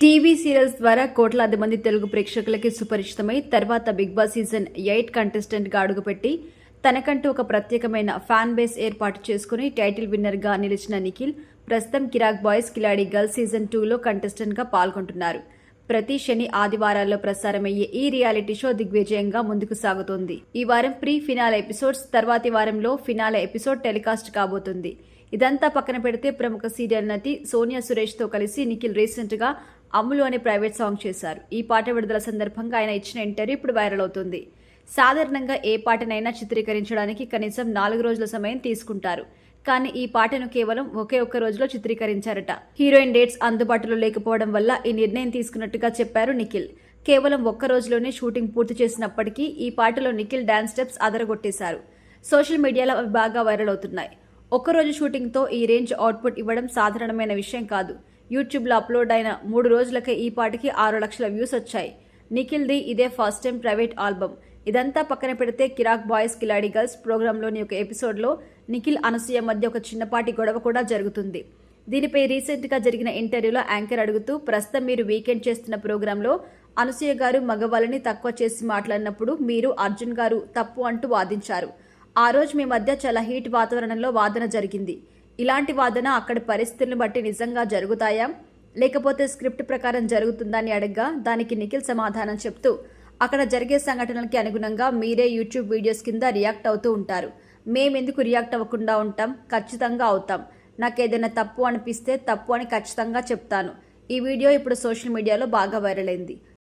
TV serials ద్వారా కోట్లాది మంది తెలుగు ప్రేక్షకులకి సుపరిచితమై తర్వాత బిగ్ బాస్ సీజన్ 8 కంటెస్టెంట్ గా అడుగుపెట్టి తనకంటూ ఒక ప్రత్యేకమైన ఫ్యాన్ బేస్ ఏర్పాటు చేసుకుని టైటిల్ విన్నర్ గా నిలిచిన నిఖిల్ ప్రస్తుతం కిరాక్ బాయ్స్ కిలాడి గర్ల్స్ సీజన్ 2లో కంటెస్టెంట్ గా పాల్గొంటున్నారు. ప్రతి శని ఆదివారాల్లో ప్రసారమయ్యే ఈ రియాలిటీ షో దిగ్విజయంగా ముందుకు సాగుతోంది. ఈ వారం ప్రీ ఫినాలే ఎపిసోడ్స్, తర్వాతి వారంలో ఫినాలే ఎపిసోడ్ టెలికాస్ట్ కాబోతుంది. ఇదంతా పక్కన పెడితే ప్రముఖ సీరియల్ నటి సోనియా సురేష్ తో కలిసి నిఖిల్ రీసెంట్ గా అమ్ములు అనే ప్రైవేట్ సాంగ్ చేశారు. ఈ పాట విడుదల సందర్భంగా ఆయన ఇచ్చిన ఇంటర్వ్యూ ఇప్పుడు వైరల్ అవుతుంది. సాధారణంగా ఏ పాటనైనా చిత్రీకరించడానికి కనీసం 4 రోజుల సమయం తీసుకుంటారు. కానీ ఈ పాటను కేవలం ఒకే ఒక్క రోజులో చిత్రీకరించారట. హీరోయిన్ డేట్స్ అందుబాటులో లేకపోవడం వల్ల ఈ నిర్ణయం తీసుకున్నట్టుగా చెప్పారు నిఖిల్. కేవలం ఒక్క రోజులోనే షూటింగ్ పూర్తి చేసినప్పటికీ ఈ పాటలో నిఖిల్ డాన్స్ స్టెప్స్ అదరగొట్టేశారు. సోషల్ మీడియాలో అవి బాగా వైరల్ అవుతున్నాయి. ఒక్కరోజు షూటింగ్తో ఈ రేంజ్ అవుట్పుట్ ఇవ్వడం సాధారణమైన విషయం కాదు. యూట్యూబ్లో అప్లోడ్ అయిన 3 రోజులకే ఈ పాటకి 6 లక్షల వ్యూస్ వచ్చాయి. నిఖిల్ది ఇదే ఫస్ట్ టైం ప్రైవేట్ ఆల్బమ్. ఇదంతా పక్కన పెడితే కిరాక్ బాయ్స్ కిలాడి గర్ల్స్ ప్రోగ్రాంలోని ఒక ఎపిసోడ్లో నిఖిల్ అనసూయ మధ్య ఒక చిన్నపాటి గొడవ కూడా జరుగుతుంది. దీనిపై రీసెంట్గా జరిగిన ఇంటర్వ్యూలో యాంకర్ అడుగుతూ, ప్రస్తుతం మీరు వీకెండ్ చేస్తున్న ప్రోగ్రాంలో అనసూయ గారు మగవాళ్ళని తక్కువ చేసి మాట్లాడినప్పుడు మీరు అర్జున్ గారు తప్పు అంటూ వాదించారు. ఆ రోజు మీ మధ్య చాలా హీట్ వాతావరణంలో వాదన జరిగింది. ఇలాంటి వాదన అక్కడి పరిస్థితులను బట్టి నిజంగా జరుగుతాయా, లేకపోతే స్క్రిప్ట్ ప్రకారం జరుగుతుందని అడగ్గా దానికి నిఖిల్ సమాధానం చెప్తూ, అక్కడ జరిగే సంఘటనలకి అనుగుణంగా మీరే యూట్యూబ్ వీడియోస్ కింద రియాక్ట్ అవుతూ ఉంటారు. మేమెందుకు రియాక్ట్ అవ్వకుండా ఉంటాం? ఖచ్చితంగా అవుతాం. నాకేదైనా తప్పు అనిపిస్తే తప్పు అని ఖచ్చితంగా చెప్తాను. ఈ వీడియో ఇప్పుడు సోషల్ మీడియాలో బాగా వైరల్ అయింది.